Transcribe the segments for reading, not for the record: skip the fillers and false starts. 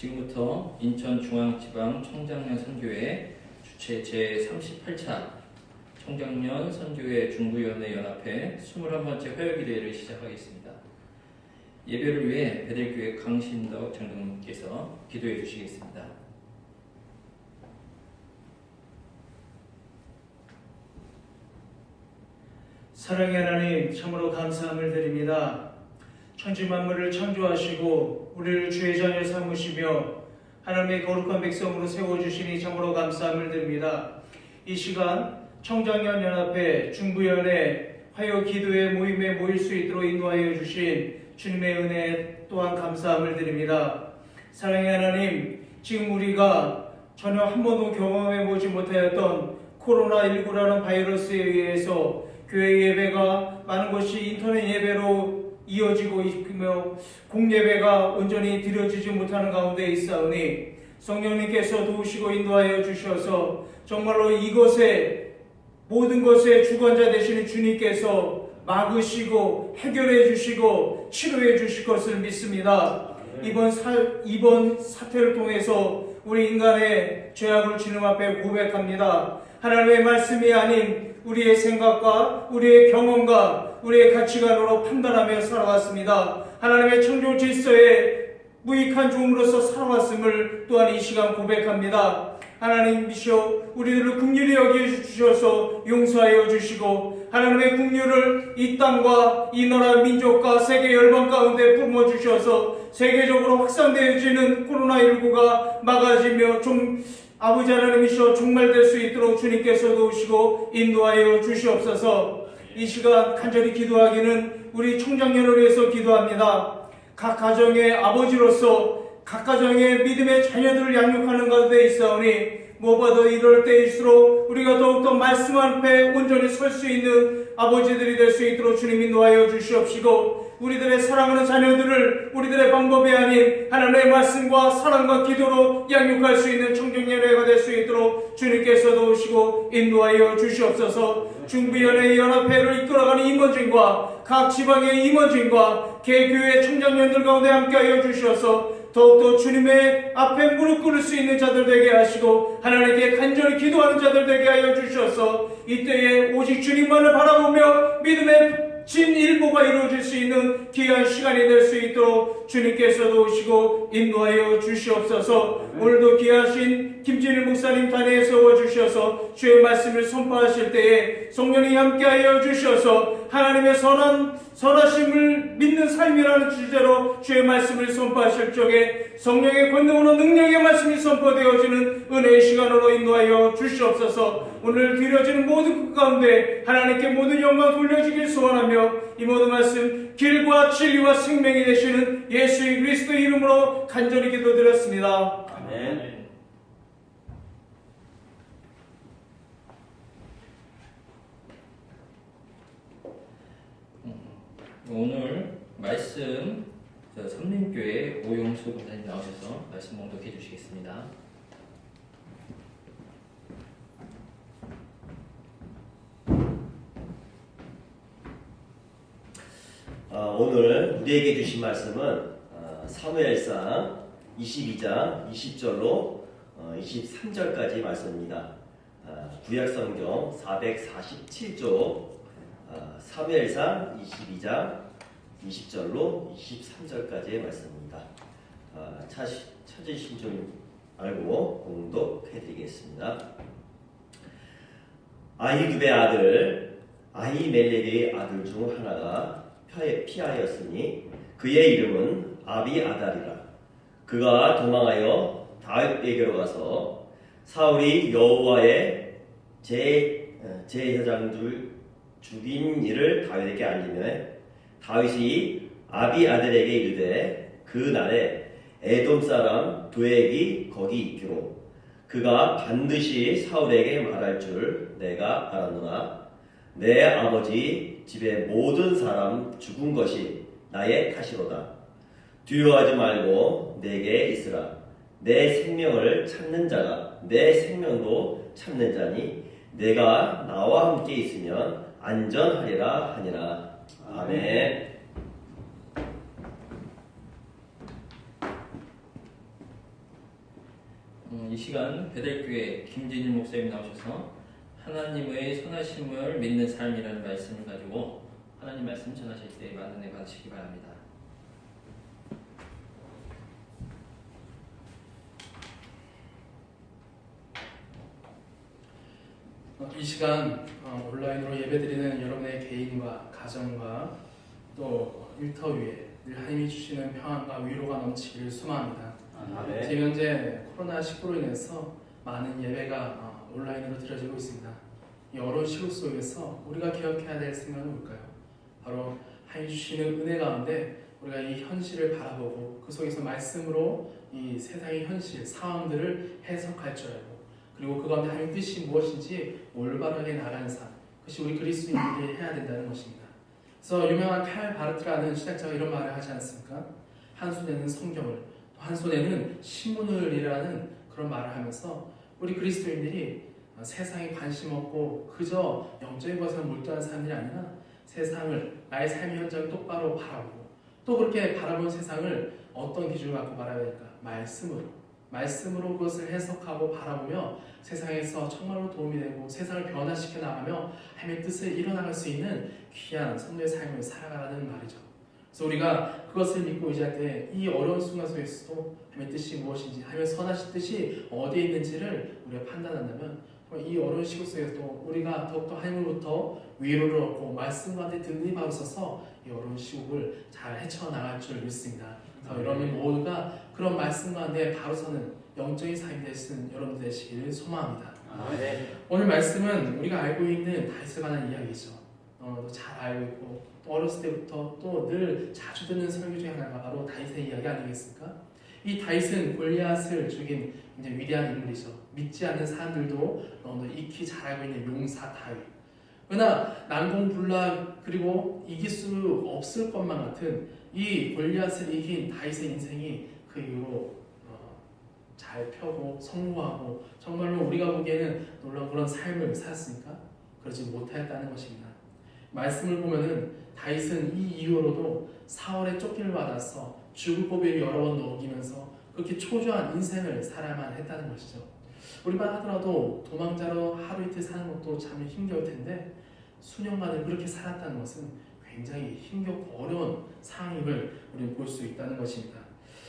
지금부터 인천중앙지방청장년 선교회 주최 제38차 청장년 선교회 중부위원회 연합회 21번째 화요기도회를 시작하겠습니다. 예배를 위해 베델교회 강신덕 장로님께서 기도해 주시겠습니다. 사랑의 하나님, 참으로 감사함을 드립니다. 천지 만물을 창조하시고 우리를 주의 자녀 삼으시며 하나님의 거룩한 백성으로 세워주시니 참으로 감사함을 드립니다. 이 시간 청장년 연합회 중부위원회 화요 기도회 모임에 모일 수 있도록 인도하여 주신 주님의 은혜 또한 감사함을 드립니다. 사랑의 하나님, 지금 우리가 전혀 한 번도 경험해 보지 못하였던 코로나19라는 바이러스에 의해서 교회 예배가 많은 것이 인터넷 예배로 이어지고 있으며 공예배가 온전히 드려지지 못하는 가운데 있사오니 성령님께서 도우시고 인도하여 주셔서 정말로 이것에 모든 것의 주관자 되시는 주님께서 막으시고 해결해 주시고 치료해 주실 것을 믿습니다. 이번 사태를 통해서 우리 인간의 죄악을 주님 앞에 고백합니다. 하나님의 말씀이 아닌 우리의 생각과 우리의 경험과 우리의 가치관으로 판단하며 살아왔습니다. 하나님의 창조 질서에 무익한 종으로서 살아왔음을 또한 이 시간 고백합니다. 하나님이시여 우리들을 긍휼히 여겨주셔서 용서하여 주시고 하나님의 긍휼을 이 땅과 이 나라 민족과 세계 열방 가운데 뿜어주셔서 세계적으로 확산되어지는 코로나19가 막아지며 아버지 하나님이시여 종말될 수 있도록 주님께서 도우시고 인도하여 주시옵소서. 이 시간 간절히 기도하기는 우리 청장년을 위해서 기도합니다. 각 가정의 아버지로서 각 가정의 믿음의 자녀들을 양육하는 가운데 있사오니 무엇보다 이럴 때일수록 우리가 더욱더 말씀 앞에 온전히 설 수 있는 아버지들이 될 수 있도록 주님 인도하여 주시옵시고 우리들의 사랑하는 자녀들을 우리들의 방법이 아닌 하나님의 말씀과 사랑과 기도로 양육할 수 있는 청정연회가 될 수 있도록 주님께서 도우시고 인도하여 주시옵소서. 중부위원회 연합회를 이끌어가는 임원진과 각 지방의 임원진과 개교회 청장년들 가운데 함께하여 주셔서 더욱더 주님의 앞에 무릎 꿇을 수 있는 자들 되게 하시고 하나님께 간절히 기도하는 자들 되게 하여 주셔서 이때에 오직 주님만을 바라보며 믿음의 진일보가 이루어질 수 있는 귀한 시간이 될 수 있도록 주님께서 도우시고 인도하여 주시옵소서. 오늘도 귀하신 김진일 목사님 단회에 세워주셔서 주의 말씀을 선포하실 때에 성령이 함께하여 주셔서 하나님의 선하심을 믿는 삶이라는 주제로 주의 말씀을 선포하실 적에 성령의 권능으로 능력의 말씀이 선포되어지는 은혜의 시간으로 인도하여 주시옵소서. 오늘 드려지는 모든 것 가운데 하나님께 모든 영광 돌려주길 소원하며 이 모든 말씀 길과 진리와 생명이 되시는 예수 그리스도 이름으로 간절히 기도드렸습니다. 아멘. 오늘 말씀 삼림교회 오용수 권사님 나오셔서 말씀 봉독해 주시겠습니다. 오늘 우리에게 주신 말씀은 사무엘상 22장 20절로 23절까지 말씀입니다. 구약성경 447조 사무엘상 22장 20절로 23절까지의 말씀입니다. 찾으신 줄 알고 공독해드리겠습니다. 아히두베의 아들 아히멜렉의 아들 중 하나가 피하였으니 그의 이름은 아비아달이라. 그가 도망하여 다윗에게로 가서 사울이 여호와의 제사장들 죽인 일을 다윗에게 알리며 다윗이 아비아달에게 이르되 그 날에 에돔 사람 도액이 거기 있기로 그가 반드시 사울에게 말할 줄 내가 알았노라. 내 아버지 집의 모든 사람 죽은 것이 나의 탓이로다. 두려워하지 말고 내게 있으라. 내 생명을 찾는 자가 내 생명도 찾는 자니 내가 나와 함께 있으면 안전하리라 하니라. 아멘. 이 시간 베델교회 김진일 목사님 나오셔서 하나님의 선하심을 믿는 삶이라는 말씀을 가지고 하나님 말씀 전하실 때 많은 은혜 받으시기 바랍니다. 이 시간 온라인으로 예배드리는 여러분의 개인과 가정과 또 일터위에 늘 하나님이 주시는 평안과 위로가 넘치기를 소망합니다. 아멘. 지금 현재 코로나19로 인해서 많은 예배가 온라인으로 드려지고 있습니다. 이 어려운 시국 속에서 우리가 기억해야 될 생각은 뭘까요? 바로 하나님 주시는 은혜 가운데 우리가 이 현실을 바라보고 그 속에서 말씀으로 이 세상의 현실, 상황들을 해석할 줄 알고 그리고 그 가운데 하나님의 뜻이 무엇인지 올바르게 나가는 삶, 그것이 우리 그리스도인들이 해야 된다는 것입니다. 그래서 유명한 칼 바르트라는 신학자가 이런 말을 하지 않습니까? 한 손에는 성경을, 또 한 손에는 신문을이라는 그런 말을 하면서 우리 그리스도인들이 세상에 관심 없고 그저 영적인 것에 몰두한 사람들이 아니라 세상을, 나의 삶의 현장을 똑바로 바라보고 또 그렇게 바라본 세상을 어떤 기준을 갖고 바라봐야 될까? 말씀으로 그것을 해석하고 바라보며 세상에서 정말로 도움이 되고 세상을 변화시켜 나가며 하나님의 뜻을 이뤄나갈 수 있는 귀한 성도의 삶을 살아가라는 말이죠. 그래서 우리가 그것을 믿고 의지할 때 이 어려운 순간 속에서도 하나님의 뜻이 무엇인지, 하나님의 선하신 뜻이 어디에 있는지를 우리가 판단한다면 이 어려운 시국 속에서도 우리가 더욱더 하나님으로부터 위로를 얻고 말씀 가운데 든든히 바로 서서 이 어려운 시국을 잘 헤쳐나갈 줄 믿습니다. 여러분 모두가 그런 말씀 가운데 바로 서는 영적인 삶이 되시는 여러분들 되시기를 소망합니다. 오늘 말씀은 우리가 알고 있는 다윗에 관한 이야기죠. 잘 알고 있고 또 어렸을 때부터 또 늘 자주 듣는 설교 중에 하나가 바로 다윗의 이야기 아니겠습니까? 이 다윗은 골리앗을 죽인 이제 위대한 인물이죠. 믿지 않는 사람들도 너무 익히 잘 알고 있는 용사 다윗. 그러나 난공불락 그리고 이길 수 없을 것만 같은 이 골리앗을 이긴 다윗의 인생이 그 이후로 잘 펴고 성공하고 정말로 우리가 보기에는 놀라운 그런 삶을 살았습니까? 그러지 못하였다는 것입니다. 말씀을 보면은 다윗은 이 이후로도 사울의 쫓김을 받아서 죽을 고비를 여러 번 넘기면서 그렇게 초조한 인생을 살아야만 했다는 것이죠. 우리만 하더라도 도망자로 하루 이틀 사는 것도 참 힘겨울 텐데 수년간을 그렇게 살았다는 것은 굉장히 힘겹고 어려운 상황임을 우리는 볼 수 있다는 것입니다.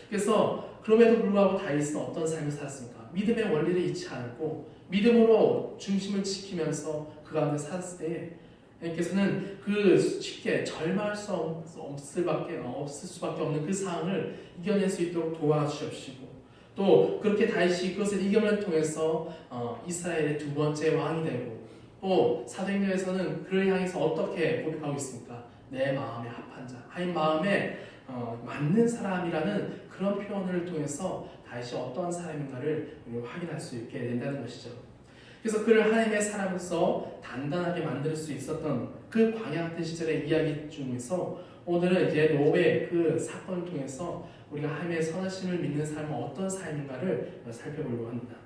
그래서 그럼에도 불구하고 다윗은 어떤 삶을 살았습니까? 믿음의 원리를 잃지 않고 믿음으로 중심을 지키면서 그 가운데 살았을 때 하나님께서는 그 쉽게 절망할 수 없을 수밖에 없는 그 상황을 이겨낼 수 있도록 도와주시옵시고 또 그렇게 다윗이 그것을 이겨내를 통해서 이스라엘의 두 번째 왕이 되고 또 사도행전에서는 그를 향해서 어떻게 고백하고 있습니까? 내 마음에 합한 자, 하나님 마음에 맞는 사람이라는 그런 표현을 통해서 다윗이 어떠한 사람인가를 확인할 수 있게 된다는 것이죠. 그래서 그를 하나님의 사람으로서 단단하게 만들 수 있었던 그 광야 같은 시절의 이야기 중에서 오늘은 이제 노베의 그 사건을 통해서 우리가 하나님의 선하심을 믿는 삶은 어떤 삶인가를 살펴보려고 합니다.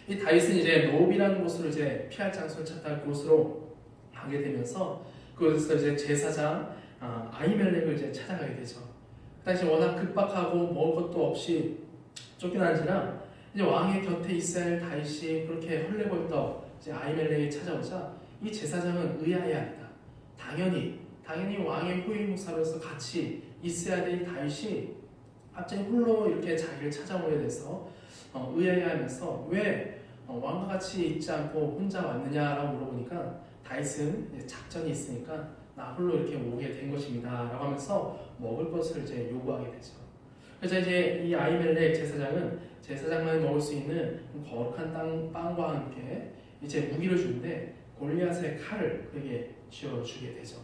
이 다윗은 이제 노비라는 곳으로 이제 피할 장소를 찾다가 그곳으로 가게 되면서 그곳에서 이제 제사장 아히멜렉을 이제 찾아가게 되죠. 그 당시 워낙 급박하고 먹을 것도 없이 쫓겨난지라 이제 왕의 곁에 있어야 할 다윗이 그렇게 헐레벌떡 이제 아히멜렉이 찾아오자 이 제사장은 의아해 합니다. 당연히 왕의 후임 목사로서 같이 있어야 될 다윗이 갑자기 홀로 이렇게 자기를 찾아오게 돼서 의아해하면서 왜 왕과 같이 있지 않고 혼자 왔느냐라고 물어보니까 다윗은 작전이 있으니까 나 홀로 이렇게 오게 된 것입니다라고 하면서 먹을 것을 이제 요구하게 되죠. 그래서 이제 이 아히멜렉 제사장은 제사장만 먹을 수 있는 거룩한 빵과 함께 이제 무기를 주는데 골리앗의 칼을 그에게 쥐어주게 되죠.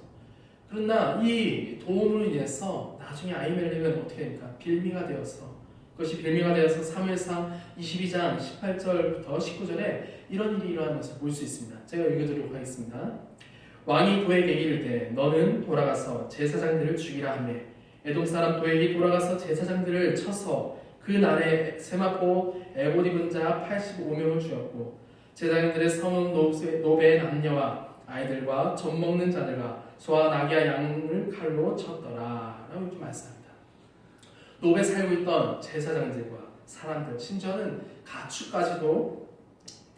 그러나 이 도움으로 인해서 나중에 아히멜렉은 어떻게 됩니까? 빌미가 되어서 그것이 빌미가 되어서 사무엘상 22장 18절부터 19절에 이런 일이 일어나는 것을 볼 수 있습니다. 제가 읽어드리도록 하겠습니다. 왕이 도에게 이르되 너는 돌아가서 제사장들을 죽이라 하며 에돔 사람 도에게 돌아가서 제사장들을 쳐서 그 날에 세마포 에봇 입은 자 85명을 죽였고 제사장들의 성은 노베의 남녀와 아이들과 젖 먹는 자들과 소와 나귀와 양을 칼로 쳤더라 라고 이렇게 말씀합니다. 노베에 살고 있던 제사장들과 사람들, 심지어는 가축까지도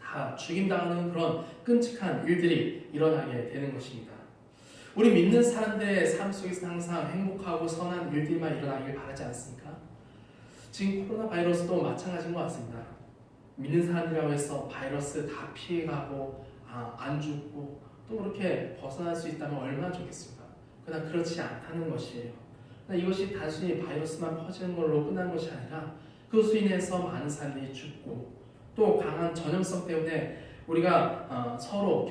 다 죽임당하는 그런 끔찍한 일들이 일어나게 되는 것입니다. 우리 믿는 사람들의 삶 속에서 항상 행복하고 선한 일들만 일어나길 바라지 않습니까? 지금 코로나 바이러스도 마찬가지인 것 같습니다. 믿는 사람들이라고 해서 바이러스 다 피해가고 안 죽고 또 그렇게 벗어날 수 있다면 얼마나 좋겠습니까? 그러나 그렇지 않다는 것이에요. 이것이 단순히 바이러스만 퍼지는 걸로 끝난 것이 아니라 그것으로 인해서 많은 사람들이 죽고 또 강한 전염성 때문에 우리가 서로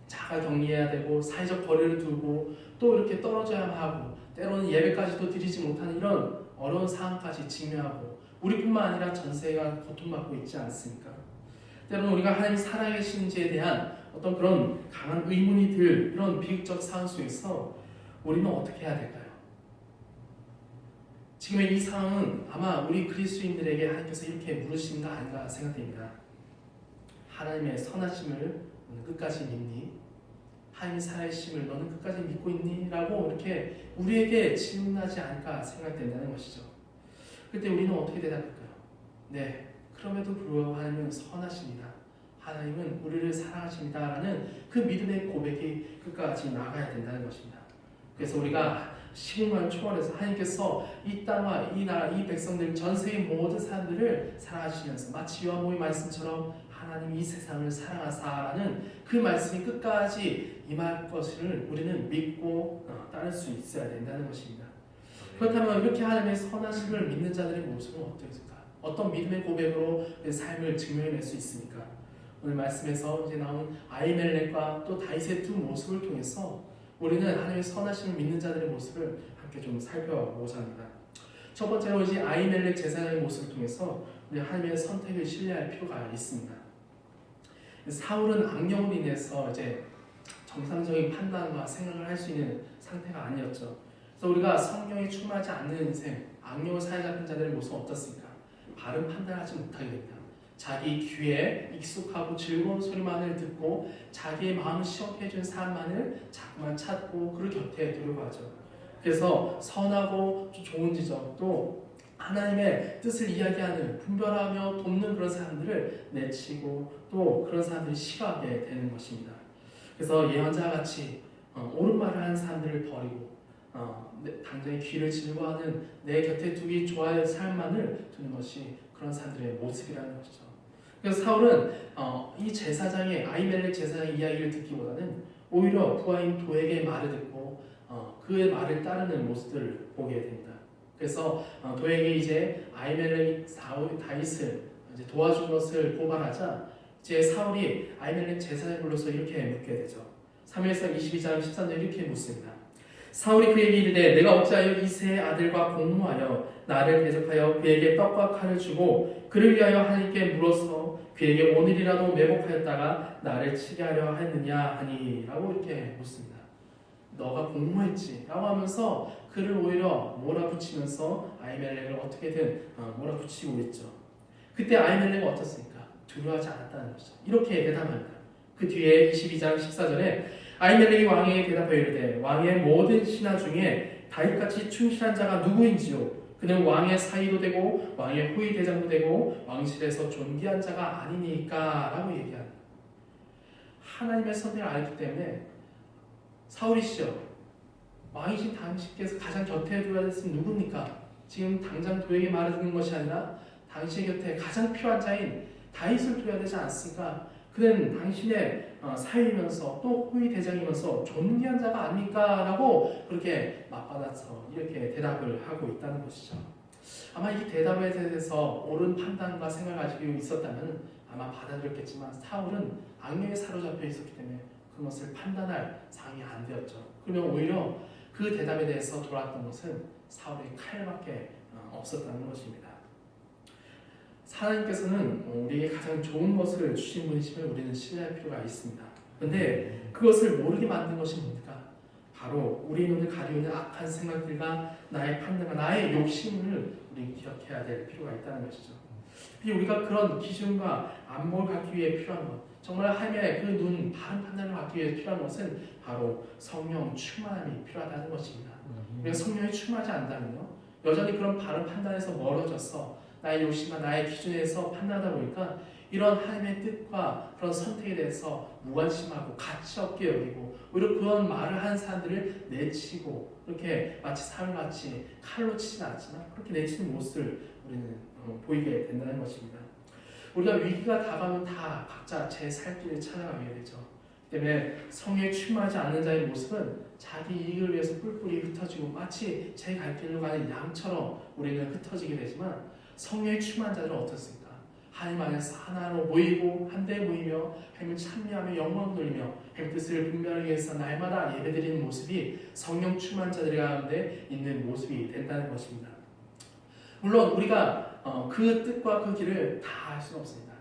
자가 격리해야 되고 사회적 거리를 두고 또 이렇게 떨어져야만 하고 때로는 예배까지도 드리지 못하는 이런 어려운 상황까지 직면하고 우리뿐만 아니라 전 세계가 고통받고 있지 않습니까? 때로는 우리가 하나님 살아계신지에 대한 어떤 그런 강한 의문이 들 이런 비극적 상황 속에서 우리는 어떻게 해야 될까요? 지금의 이 상황은 아마 우리 그리스도인들에게 하나님께서 이렇게 물으시는 거 아닌가 생각됩니다. 하나님의 선하심을 너는 끝까지 믿니? 하나님의 살아계심을 너는 끝까지 믿고 있니? 라고 이렇게 우리에게 질문하지 않을까 생각된다는 것이죠. 그때 우리는 어떻게 대답할까요? 네, 그럼에도 불구하고 하나님은 선하십니다. 하나님은 우리를 사랑하십니다. 라는 그 믿음의 고백이 끝까지 나가야 된다는 것입니다. 그래서 우리가 시공간을 초월해서 하나님께서 이 땅과 이 나라, 이 백성들, 전 세계 모든 사람들을 사랑하시면서 마치 요한복음 말씀처럼 하나님이 이 세상을 사랑하사라는 그 말씀이 끝까지 임할 것을 우리는 믿고 따를 수 있어야 된다는 것입니다. 그렇다면 이렇게 하나님의 선하심을 믿는 자들의 모습은 어떻습니까? 어떤 믿음의 고백으로 내 삶을 증명해낼 수 있습니까? 오늘 말씀에서 이제 나온 아히멜렉과 또 다윗의 두 모습을 통해서 우리는 하나님의 선하심을 믿는 자들의 모습을 함께 좀 살펴보고자 합니다. 첫 번째로 이제 아히멜렉 제사장의 모습을 통해서 우리 하나님의 선택을 신뢰할 필요가 있습니다. 사울은 악령으로 인해서 이제 정상적인 판단과 생각을 할 수 있는 상태가 아니었죠. 그래서 우리가 성령에 충만하지 않는 인생, 악령을 사로잡힌 자들의 모습은 어떻습니까? 바른 판단하지 못하게 됩니다. 자기 귀에 익숙하고 즐거운 소리만을 듣고 자기의 마음을 시원케 해준 사람만을 자꾸만 찾고 그 곁에 두려고 하죠. 그래서 선하고 좋은 지적 또 하나님의 뜻을 이야기하는 분별하며 돕는 그런 사람들을 내치고 또 그런 사람들이 싫어하게 되는 것입니다. 그래서 예언자와 같이 옳은 말을 하는 사람들을 버리고 당장의 귀를 즐거워하는 내 곁에 두기 좋아할 삶만을 두는 것이 그런 사람들의 모습이라는 것이죠. 그래서 사울은 이 제사장의 아히멜렉 제사장의 이야기를 듣기보다는 오히려 부하인 도에게의 말을 듣고 그의 말을 따르는 모습들을 보게 됩니다. 그래서 도에게 이제 아히멜렉이 다윗을 이제 도와준 것을 고발하자 이제 사울이 아히멜렉 제사장을 불러서 이렇게 묻게 되죠. 3일서 22장 13절 이렇게 묻습니다. 사울이 그에게 이르되 내가 어찌하여 이새의 아들과 공모하여 나를 대적하여 그에게 떡과 칼을 주고 그를 위하여 하나님께 물어서 그에게 오늘이라도 매복하였다가 나를 치게 하려 했느냐 하니 라고 이렇게 묻습니다. 너가 공모했지 라고 하면서 그를 오히려 몰아붙이면서 아히멜렉을 어떻게든 몰아붙이고 있죠. 그때 아히멜렉은 어떻습니까? 두려워하지 않았다는 것이죠. 이렇게 대답합니다. 그 뒤에 22장 14절에 아히멜렉이 왕에게 대답하여 이르되 왕의 모든 신하 중에 다윗같이 충실한 자가 누구인지요? 그는 왕의 사위도 되고 왕의 후위 대장도 되고 왕실에서 존귀한 자가 아니니까 라고 얘기합니다. 하나님의 선택을 알기 때문에 사울이시죠. 왕이신 당신께서 가장 곁에 두어야 됐으면 누굽니까? 지금 당장 도에게 말을 듣는 것이 아니라 당신 곁에 가장 필요한 자인 다윗을 두어야 되지 않습니까? 그는 당신의 사위이면서 또 후위 대장이면서 존귀한 자가 아닙니까? 라고 그렇게 맞받아서 이렇게 대답을 하고 있다는 것이죠. 아마 이 대답에 대해서 옳은 판단과 생각을 가지고 있었다면 아마 받아들였겠지만 사울은 악령에 사로잡혀 있었기 때문에 그것을 판단할 상황이 안 되었죠. 그러면 오히려 그 대답에 대해서 돌아왔던 것은 사울의 칼밖에 없었다는 것입니다. 하나님께서는 우리에게 가장 좋은 것을 주신 분이심을 우리는 신뢰할 필요가 있습니다. 그런데 그것을 모르게 만든 것이 뭡니까? 바로 우리 눈을 가리우는 악한 생각들과 나의 판단과 나의 욕심을 우리 기억해야 될 필요가 있다는 것이죠. 우리가 그런 기준과 안목을 갖기 위해 필요한 것, 정말 하나님의 그 눈 바른 판단을 갖기 위해 필요한 것은 바로 성령 충만함이 필요하다는 것입니다. 우리가 성령이 충만하지 않다면요, 여전히 그런 바른 판단에서 멀어져서 나의 욕심과 나의 기준에서 판단하다 보니까 이런 하나님의 뜻과 그런 선택에 대해서 무관심하고 가치 없게 여기고 오히려 그런 말을 하는 사람들을 내치고 그렇게 마치 사람같이 칼로 치진 않지만 그렇게 내치는 모습을 우리는 보이게 된다는 것입니다. 우리가 위기가 다가오면 다 각자 제 살 길을 찾아가게 되죠. 때문에 성령에 충만하지 않는 자의 모습은 자기 이익을 위해서 뿔뿔이 흩어지고 마치 제 갈 길로 가는 양처럼 우리는 흩어지게 되지만 성령에 충만한 자들은 어떻습니까? 하나님 안에서 하나로 모이고 한데 모이며 하나님을 찬미하며 영광 돌리며 하나님 뜻을 분별하기 위해서 날마다 예배드리는 모습이 성령 충만한 자들 가운데 있는 모습이 된다는 것입니다. 물론 우리가 그 뜻과 그 길을 다 알 수는 없습니다.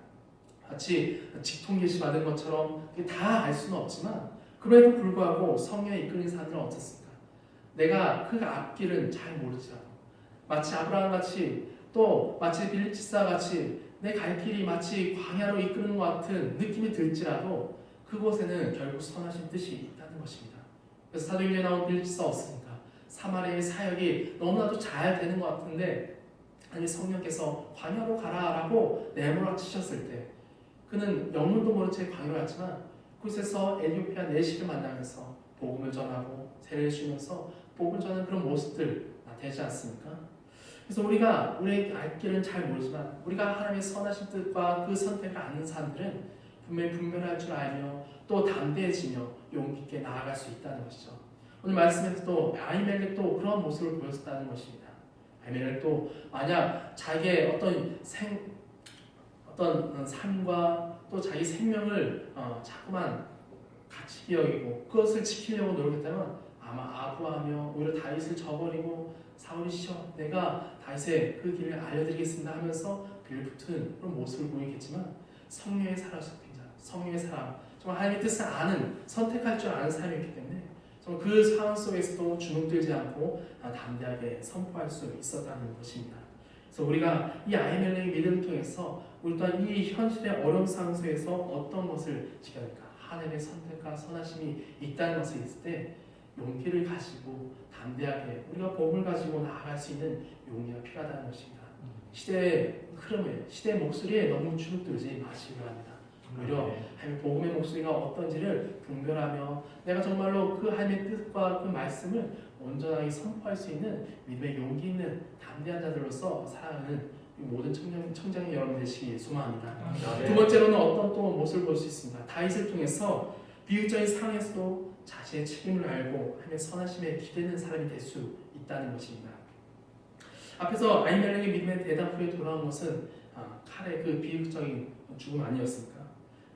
마치 직통 계시 받은 것처럼 다 알 수는 없지만 그럼에도 불구하고 성령에 이끌린 사람들은 어떻습니까? 내가 그 앞길은 잘 모르지라도 마치 아브라함 같이 또 마치 빌립 집사 같이 내 갈 길이 마치 광야로 이끄는 것 같은 느낌이 들지라도 그곳에는 결국 선하신 뜻이 있다는 것입니다. 그래서 사도행전에 나온 빌립 집사 없습니까? 사마리아의 사역이 너무나도 잘 되는 것 같은데 아니 성령께서 광야로 가라라고 내몰아치셨을 때 그는 영문도 모른 채 광야로 갔지만 그곳에서 에티오피아 내시를 만나면서 복음을 전하고 세례를 주면서 복음을 전하는 그런 모습들 되지 않습니까? 그래서 우리가 우리의 알 길은 잘 모르지만 우리가 하나님의 선하신 뜻과 그 선택을 아는 사람들은 분명히 분별할 줄 알며 또 담대해지며 용기 있게 나아갈 수 있다는 것이죠. 오늘 말씀에서도 아히멜렉도 그런 모습을 보였다는 것입니다. 아히멜렉도 만약 자기의 어떤 삶과 또 자기 생명을 자꾸만 가치게 여기고 그것을 지키려고 노력했다면 아마 아부하며 오히려 다윗을 저버리고 사울이 시여 내가 다윗의 그 길을 알려드리겠습니다 하면서 빌붙은 그런 모습을 보이겠지만 성령의 사람이었습니다. 성령의 사람 정말 하나님의 뜻을 아는 선택할 줄 아는 사람이었기 때문에 정말 그 상황 속에서도 주눅들지 않고 담대하게 선포할 수 있었다는 것입니다. 그래서 우리가 이 아히멜렉의 믿음을 통해서 우리 또한 이 현실의 어려운 상황 속에서 어떤 것을 지켜야 할까? 하나님의 선택과 선하심이 있다는 것을 있을 때 용기를 가지고 담대하게 우리가 복음을 가지고 나아갈 수 있는 용기가 필요하다는 것입니다. 시대의 흐름에, 시대의 목소리에 너무 주눅들지 마시기 바랍니다. 오히려 하나님의 복음의 목소리가 어떤지를 분별하며 내가 정말로 그 하나님의 뜻과 그 말씀을 온전하게 선포할 수 있는 믿음의 용기 있는 담대한 자들로서 살아가는 모든 청장의 여러분 되시기 소망합니다. 두 번째로는 어떤 또 모습을 볼 수 있습니다. 다윗을 통해서 비극적인 상황에서도 자신의 책임을 알고 하나님의 선하심에 기대는 사람이 될 수 있다는 것입니다. 앞에서 아히멜렉의 믿음의 대답 후에 돌아온 것은 칼의 그 비극적인 죽음 아니었습니까?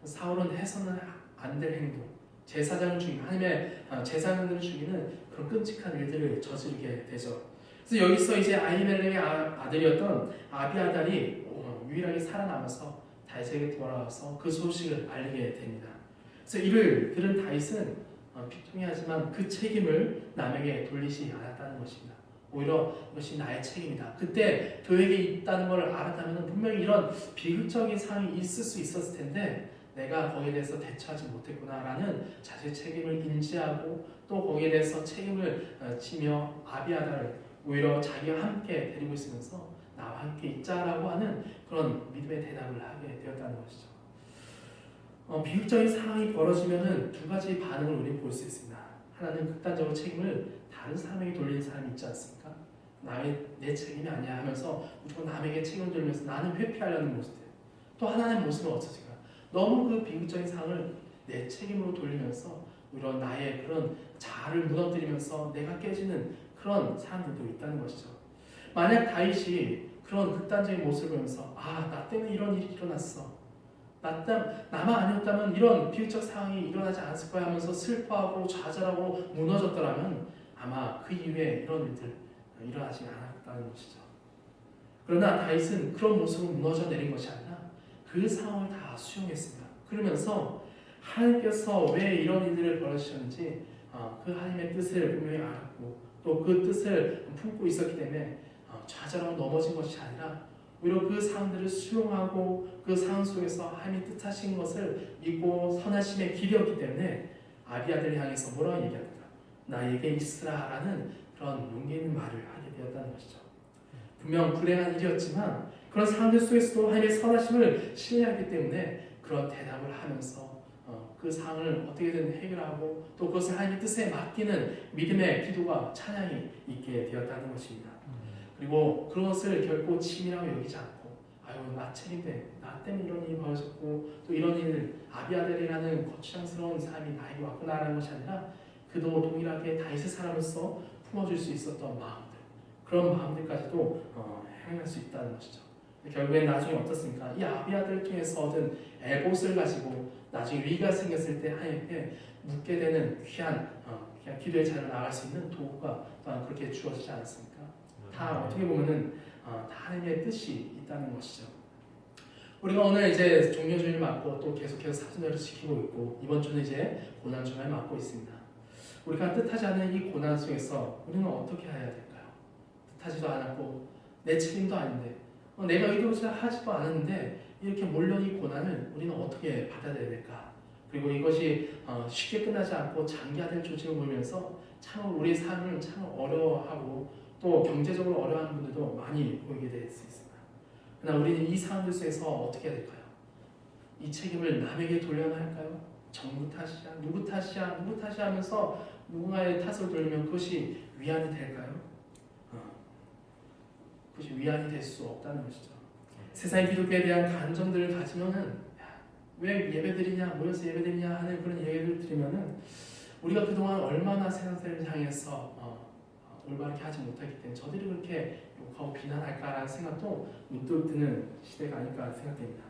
사울은 해서는 안 될 행동, 제사장을 죽이는 하나님의 제사장들을 죽이는 그런 끔찍한 일들을 저지르게 되죠. 그래서 여기서 이제 아히멜렉의 아들이었던 아비아달이 유일하게 살아남아서 다윗에게 돌아와서 그 소식을 알리게 됩니다. 그래서 이를 들은 다윗은 비통해하지만 그 책임을 남에게 돌리지 않았다는 것입니다. 오히려 이것이 나의 책임이다. 그때 그에게 있다는 걸 알았다면 분명히 이런 비극적인 상황이 있을 수 있었을 텐데 내가 거기에 대해서 대처하지 못했구나라는 자신의 책임을 인지하고 또 거기에 대해서 책임을 지며 아비아달을 오히려 자기와 함께 데리고 있으면서 나와 함께 있자라고 하는 그런 믿음의 대답을 하게 되었다는 것이죠. 비극적인 상황이 벌어지면은 두 가지 반응을 우리는 볼 수 있습니다. 하나는 극단적으로 책임을 다른 사람에게 돌리는 사람이 있지 않습니까? 내 책임이 아니야 하면서 무조건 남에게 책임을 돌리면서 나는 회피하려는 모습들. 또 하나의 모습은 어떠실까? 너무 그 비극적인 상황을 내 책임으로 돌리면서 오히려 나의 그런 자아를 무너뜨리면서 내가 깨지는 그런 사람들도 있다는 것이죠. 만약 다윗이 그런 극단적인 모습을 보면서 나 때문에 이런 일이 일어났어. 나만 아니었다면 이런 비극적 상황이 일어나지 않았을 거야 하면서 슬퍼하고 좌절하고 무너졌더라면 아마 그 이후에 이런 일들 일어나지 않았다는 것이죠. 그러나 다윗은 그런 모습으로 무너져 내린 것이 아니라 그 상황을 다 수용했습니다. 그러면서 하나님께서 왜 이런 일들을 벌여주셨는지 그 하나님의 뜻을 분명히 알았고 또 그 뜻을 품고 있었기 때문에 좌절하고 넘어진 것이 아니라 오히려 그 상황들을 수용하고 그 상황 속에서 하나님이 뜻하신 것을 믿고 선하심에 길이었기 때문에 아비아들을 향해서 뭐라고 얘기합니까? 나에게 있으라라는 그런 용기 있는 말을 하게 되었다는 것이죠. 분명 불행한 일이었지만 그런 상황들 속에서도 하나님의 선하심을 신뢰하기 때문에 그런 대답을 하면서 그 상황을 어떻게든 해결하고 또 그것을 하나님의 뜻에 맡기는 믿음의 기도가 찬양이 있게 되었다는 것입니다. 그리고 그것을 결코 치밀하고 여기지 않고 아유 나 책임데 나 때문에 이런 일이 벌어졌고 또 이런 일 아비아델이라는 거추장스러운 사람이 나에게 왔구나라는 것이 아니라 그도 동일하게 다윗의 사람으로서 품어줄 수 있었던 마음들 그런 마음들까지도 행할 수 있다는 것이죠. 결국엔 나중에 어떻습니까? 이 아비아들 통해서 얻은 에봇을 가지고 나중에 위기가 생겼을 때 하나님께 묻게 되는 귀한 기도의 자리로 나갈 수 있는 도구가 또한 그렇게 주어지지 않았습니까? 다 어떻게 보면은 다 하나님의 뜻이 있다는 것이죠. 우리가 오늘 이제 종료주일 맞고 또 계속해서 사순절을 지키고 있고 이번 주는 이제 고난주일 맞고 있습니다. 우리가 뜻하지 않은 이 고난 속에서 우리는 어떻게 해야 될까요? 뜻하지도 않았고 내 책임도 아닌데 내가 의도하지도 않았는데 이렇게 몰려온 이 고난을 우리는 어떻게 받아들여야 될까? 그리고 이것이 쉽게 끝나지 않고 장기화될 조짐을 보면서 참 우리 삶을 참 어려워하고 또 경제적으로 어려워하는 분들도 많이 보이게 될 수 있습니다. 그러나 우리는 이 상황들 속에서 어떻게 해야 될까요? 이 책임을 남에게 돌려야 할까요? 정부 탓이야, 누구 탓이야, 누구 탓이야 하면서 누군가의 탓을 돌리면 그것이 위안이 될까요? 그것이 위안이 될 수 없다는 것이죠. 세상의 기독교에 대한 간정들을 가지면은 왜 예배드리냐, 모여서 예배드리냐 하는 그런 얘기를 들으면은 우리가 그동안 얼마나 세상 사람을 향해서 올바르게 하지 못하기 때문에 저들이 그렇게 욕하고 비난할까라는 생각도 문득 드는 시대가 아닐까 생각됩니다.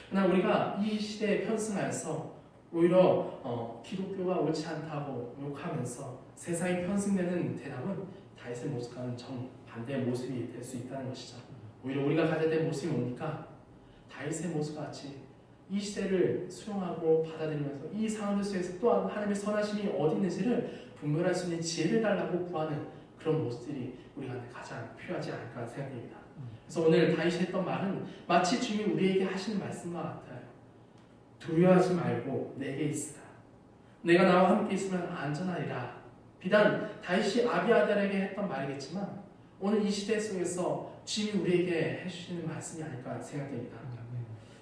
그러나 우리가 이 시대에 편승하여서 오히려 기독교가 옳지 않다고 욕하면서 세상에 편승되는 대답은 다윗의 모습과는 정반대의 모습이 될 수 있다는 것이죠. 오히려 우리가 가져야 될 모습이 뭡니까? 다윗의 모습과 같이 이 시대를 수용하고 받아들이면서 이 상황들 속에서 또한 하나님의 선하심이 어디 있는지를 분별할 수 있는 지혜를 달라고 구하는 그런 모습들이 우리가 가장 필요하지 않을까 생각됩니다. 그래서 오늘 다윗이 했던 말은 마치 주님이 우리에게 하시는 말씀과 같아요. 두려워하지 말고 내게 있으라. 내가 나와 함께 있으면 안전하리라. 비단 다윗이 아비아달에게 했던 말이겠지만 오늘 이 시대 속에서 주님이 우리에게 해주시는 말씀이 아닐까 생각됩니다.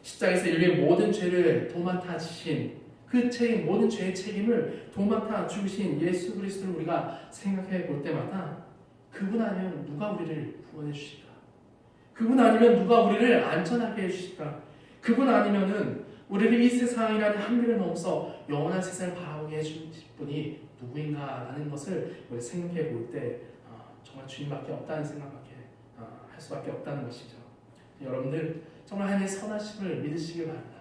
십자가에서 인류의 모든 죄를 도맡아 지신 그 책임, 모든 죄의 책임을 도맡아 죽으신 예수 그리스도를 우리가 생각해 볼 때마다 그분 아니면 누가 우리를 구원해 주실까? 그분 아니면 누가 우리를 안전하게 해주실까? 그분 아니면은 우리를 이 세상이라는 한계를 넘어서 영원한 세상을 바라보게 해주실 분이 누구인가라는 것을 우리 생각해 볼 때 정말 주님밖에 없다는 생각밖에 할 수밖에 없다는 것이죠. 여러분들 정말 하나님의 선하심을 믿으시길 바랍니다.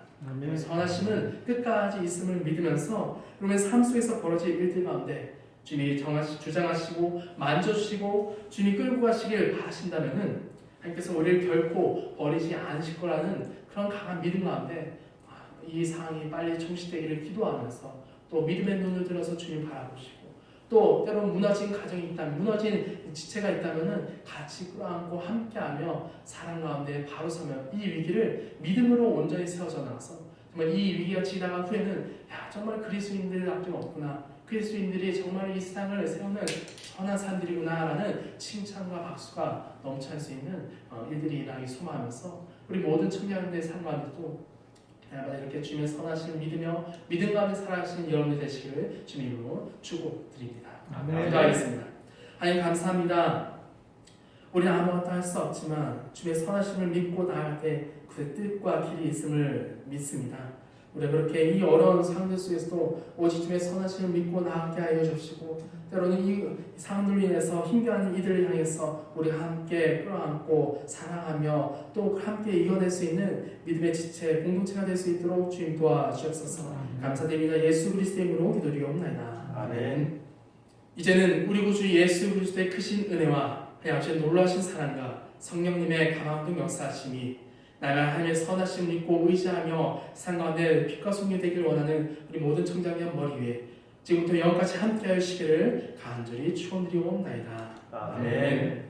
선하심은 끝까지 있음을 믿으면서 그러면 삶 속에서 벌어질 일들 가운데 주님이 주장하시고 만져주시고 주님이 끌고 가시길 바라신다면은 하나님께서 우리를 결코 버리지 않으실 거라는 그런 강한 믿음 가운데 이 상황이 빨리 종식되기를 기도하면서 또 믿음의 눈을 들어서 주님 바라보시고 또 때로는 무너진 가정이 있다면 무너진 지체가 있다면 같이 끌어안고 함께하며 사랑 가운데 바로 서면 이 위기를 믿음으로 온전히 세워져 나가서 정말 이 위기가 지나간 후에는 정말 그리스도인들밖에 없구나, 그리스도인들이 정말 이 세상을 세우는 선한 사람들이구나 라는 칭찬과 박수가 넘쳐날 수 있는 일들이 일어나기 소망하면서 우리 모든 청년들의 삶 가운데도 이렇게 주님의 선하심을 믿으며 믿음 가운데 살아가시는 여러분들 되시기를 주님으로 축복드립니다. 기도하겠습니다. 하나님 감사합니다. 우리는 아무것도 할 수 없지만 주님의 선하심을 믿고 나아갈 때 그 뜻과 길이 있음을 믿습니다. 우리가 그렇게 이 어려운 상황들 속에서도 오직 주님의 선하심을 믿고 나아가게 하여 주시고 때로는 이 상황들로 인해서 힘겨운 이들을 향해서 우리 함께 끌어안고 사랑하며 또 함께 이겨낼 수 있는 믿음의 지체 공동체가 될 수 있도록 주님 도와주옵소서. 감사드립니다. 예수 그리스도의 이름으로 기도드리옵나이다. 아멘. 이제는 우리 구주 예수 그리스도의 크신 은혜와 하나님의 놀라우신 사랑과 성령님의 감화동 역사하심이 나가 하나님의 선하심을 믿고 의지하며 산 가운데 빛과 소명이 되길 원하는 우리 모든 청장년 머리 위에 지금부터 영원까지 함께하시기를 간절히 축원드리옵나이다. 아멘.